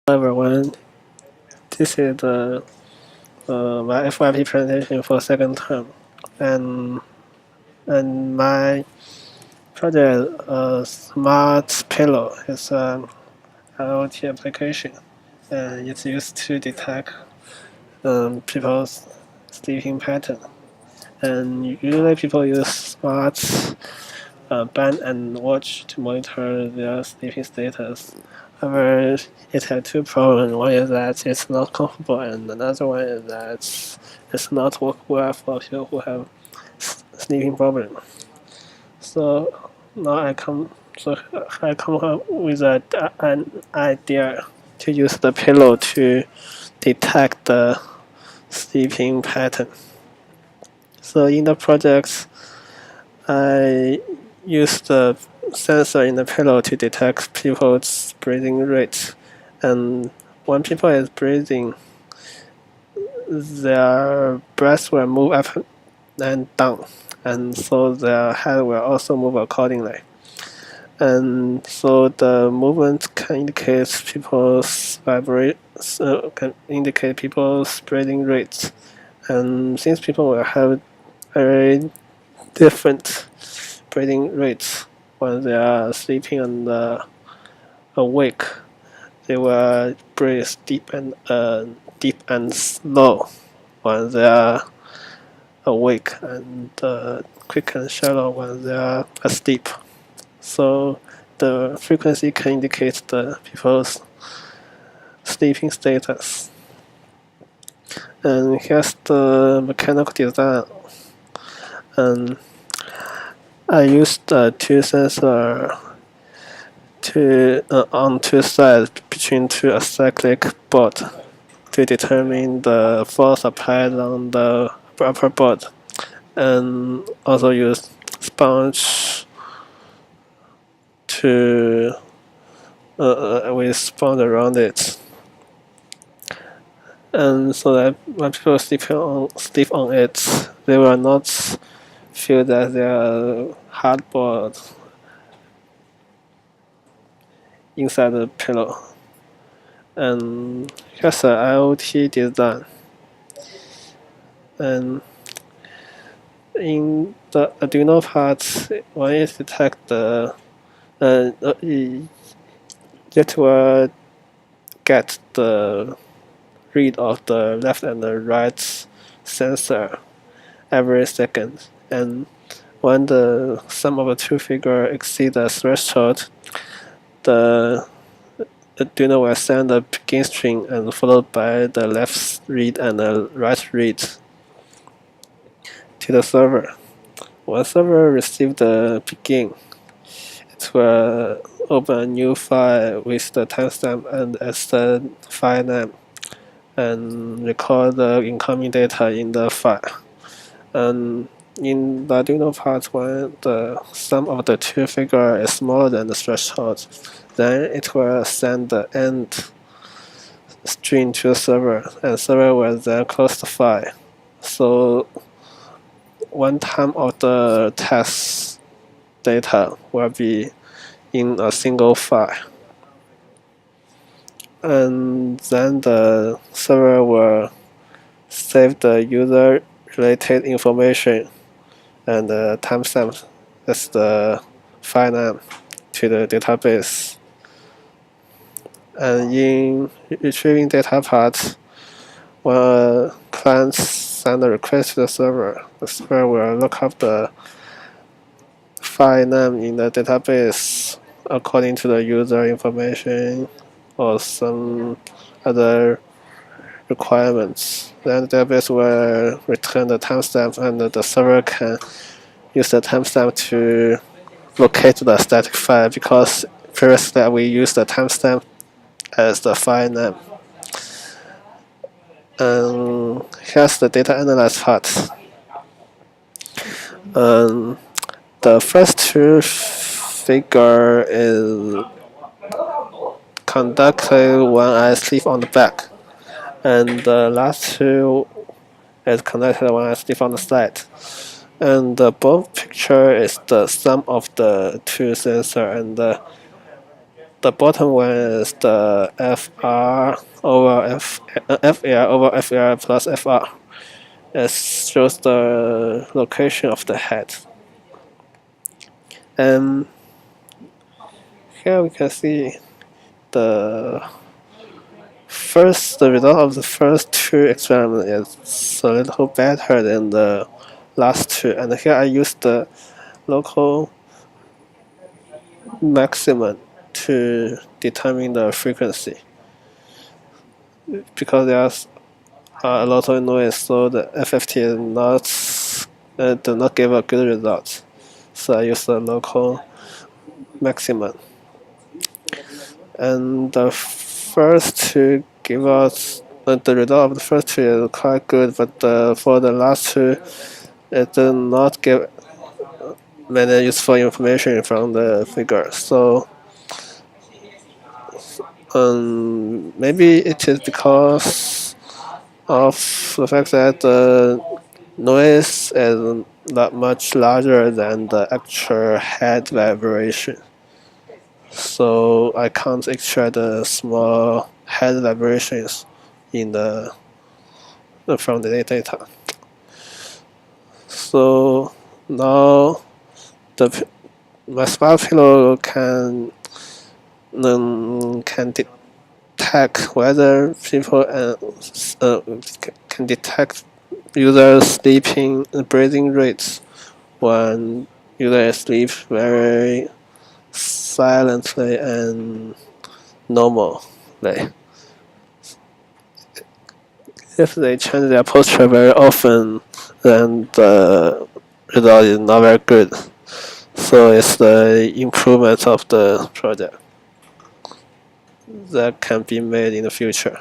Hello everyone, this is my FYP presentation for second term, and my project Smart Pillow is an IoT application, and it's used to detect people's sleeping pattern. And usually people use smart band and watch to monitor their sleeping status. However, it had two problems. One is that it's not comfortable, and another one is that it's not work well for people who have sleeping problem. So now I come up with an idea to use the pillow to detect the sleeping pattern. So in the project, I use the sensor in the pillow to detect people's breathing rate, and when people is breathing, their breath will move up and down, and so their head will also move accordingly. And so the movement can indicate people's can indicate people's breathing rates. And since people will have very different breathing rates when they are sleeping and awake, they will breathe deep and slow when they are awake, and quick and shallow when they are asleep. So the frequency can indicate the people's sleeping status. And here's the mechanical design. And I used two sensors on two sides between two acyclic boards to determine the force applied on the upper board, and also use sponge to with sponge around it, and so that when people sleep on it, they will not feel that they are hardboard inside the pillow. And here's an IoT design. And in the Arduino part, when it detects it will get the read of the left and the right sensor every second. And when the sum of the two figures exceed the threshold, the Arduino will send a begin string and followed by the left read and the right read to the server. When the server receives the begin, it will open a new file with the timestamp and as the file name, and record the incoming data in the file. And in the Arduino part, when the sum of the two figures is smaller than the threshold, then it will send the end string to the server, and the server will then close the file. So one time of the test data will be in a single file. And then the server will save the user related information and the timestamp as the file name to the database. And in retrieving data part, when a client sends a request to the server will look up the file name in the database according to the user information or some other requirements. Then the database will return the timestamp, and the server can use the timestamp to locate the static file, because previously we used the timestamp as the file name. And here's the data analyze part. The first two figure is conducted when I sleep on the back, and the last two is connected when I sleep on the side. And the both picture is the sum of the two sensor, and the bottom one is the FR over FR over FR plus FR. It shows the location of the head. And here we can see the result of the first two experiments is a little better than the last two. And here I use the local maximum to determine the frequency, because there's a lot of noise, so the FFT is not do not give a good result. So I use the local maximum. And the first two give us the result of the first two is quite good, but for the last two, it did not give many useful information from the figure. So maybe it is because of the fact that the noise is not much larger than the actual head vibration. So I can't extract the small head vibrations in from the data. So now my smart pillow can detect whether people can detect users sleeping breathing rates when user is sleep very silently and normally. If they change their posture very often, then the result is not very good. So it's the improvement of the project that can be made in the future.